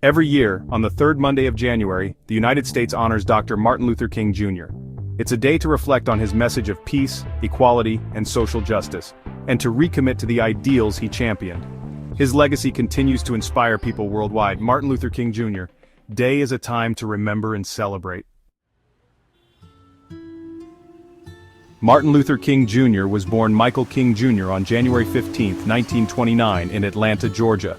Every year, on the third Monday of January, the United States honors Dr. Martin Luther King Jr. It's a day to reflect on his message of peace, equality, and social justice, and to recommit to the ideals he championed. His legacy continues to inspire people worldwide. Martin Luther King Jr. Day is a time to remember and celebrate. Martin Luther King Jr. was born Michael King Jr. on January 15, 1929 in Atlanta, Georgia.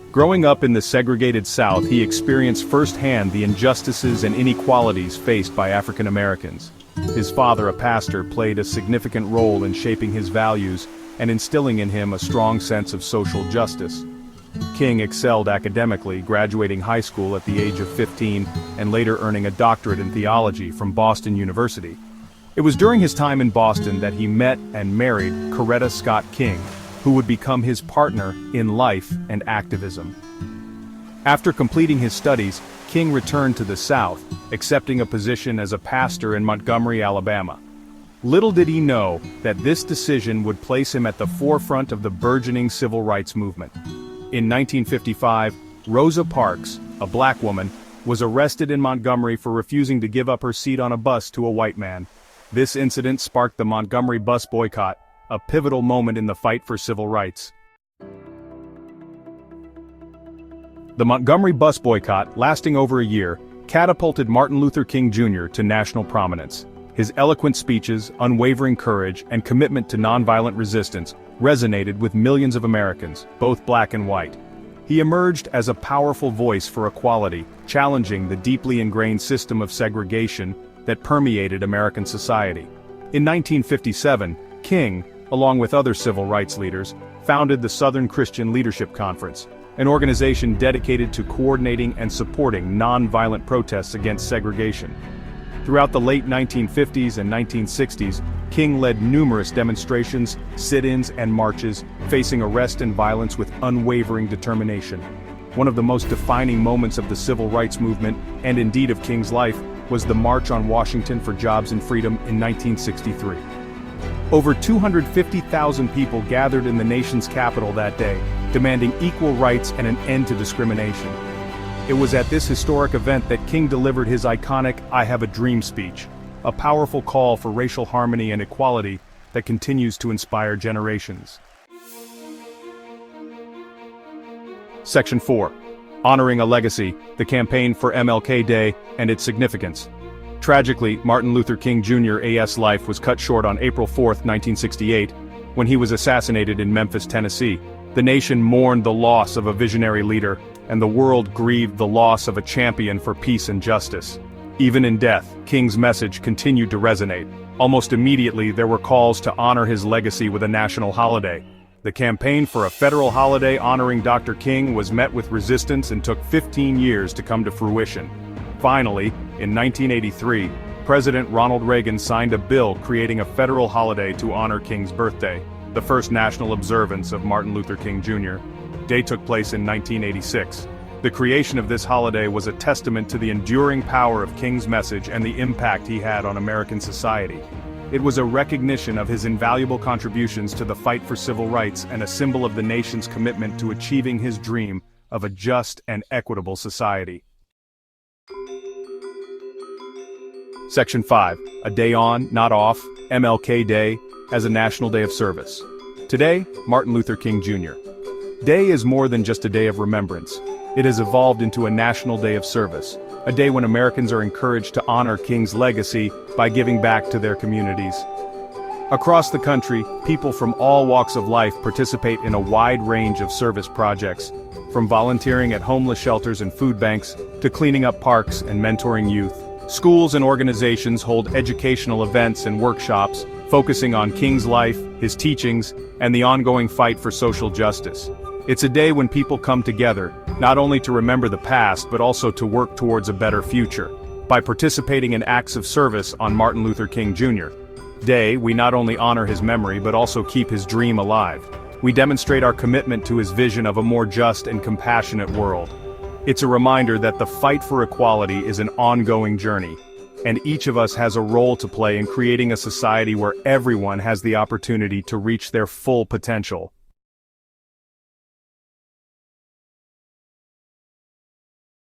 Growing up in the segregated South, he experienced firsthand the injustices and inequalities faced by African Americans. His father, a pastor, played a significant role in shaping his values and instilling in him a strong sense of social justice. King excelled academically, graduating high school at the age of 15 and later earning a doctorate in theology from Boston University. It was during his time in Boston that he met and married Coretta Scott King, who would become his partner in life and activism. After completing his studies, King returned to the South, accepting a position as a pastor in Montgomery, Alabama. Little did he know that this decision would place him at the forefront of the burgeoning civil rights movement. In 1955, Rosa Parks, a black woman, was arrested in Montgomery for refusing to give up her seat on a bus to a white man. This incident sparked the Montgomery bus boycott, a pivotal moment in the fight for civil rights. The Montgomery bus boycott, lasting over a year, catapulted Martin Luther King Jr. to national prominence. His eloquent speeches, unwavering courage, and commitment to nonviolent resistance resonated with millions of Americans, both black and white. He emerged as a powerful voice for equality, challenging the deeply ingrained system of segregation that permeated American society. In 1957, King, along with other civil rights leaders, founded the Southern Christian Leadership Conference, an organization dedicated to coordinating and supporting nonviolent protests against segregation. Throughout the late 1950s and 1960s, King led numerous demonstrations, sit-ins, and marches, facing arrest and violence with unwavering determination. One of the most defining moments of the civil rights movement, and indeed of King's life, was the March on Washington for Jobs and Freedom in 1963. Over 250,000 people gathered in the nation's capital that day, demanding equal rights and an end to discrimination. It was at this historic event that King delivered his iconic "I Have a Dream" speech, a powerful call for racial harmony and equality that continues to inspire generations. Section 4. Honoring a Legacy, the campaign for MLK Day and its significance. Tragically, Martin Luther King Jr.'s life was cut short on April 4, 1968, when he was assassinated in Memphis, Tennessee. The nation mourned the loss of a visionary leader, and the world grieved the loss of a champion for peace and justice. Even in death, King's message continued to resonate. Almost immediately, there were calls to honor his legacy with a national holiday. The campaign for a federal holiday honoring Dr. King was met with resistance and took 15 years to come to fruition. Finally, in 1983, President Ronald Reagan signed a bill creating a federal holiday to honor King's birthday. The first national observance of Martin Luther King Jr. Day took place in 1986. The creation of this holiday was a testament to the enduring power of King's message and the impact he had on American society. It was a recognition of his invaluable contributions to the fight for civil rights and a symbol of the nation's commitment to achieving his dream of a just and equitable society. Section 5. A Day On, Not Off, MLK Day, as a National Day of Service. Today, Martin Luther King Jr. Day is more than just a day of remembrance. It has evolved into a national day of service, a day when Americans are encouraged to honor King's legacy by giving back to their communities. Across the country, people from all walks of life participate in a wide range of service projects, from volunteering at homeless shelters and food banks to cleaning up parks and mentoring youth. Schools and organizations hold educational events and workshops focusing on King's life, his teachings, and the ongoing fight for social justice. It's a day when people come together, not only to remember the past but also to work towards a better future. By participating in acts of service on Martin Luther King Jr. Day, we not only honor his memory but also keep his dream alive. We demonstrate our commitment to his vision of a more just and compassionate world. It's a reminder that the fight for equality is an ongoing journey, and each of us has a role to play in creating a society where everyone has the opportunity to reach their full potential.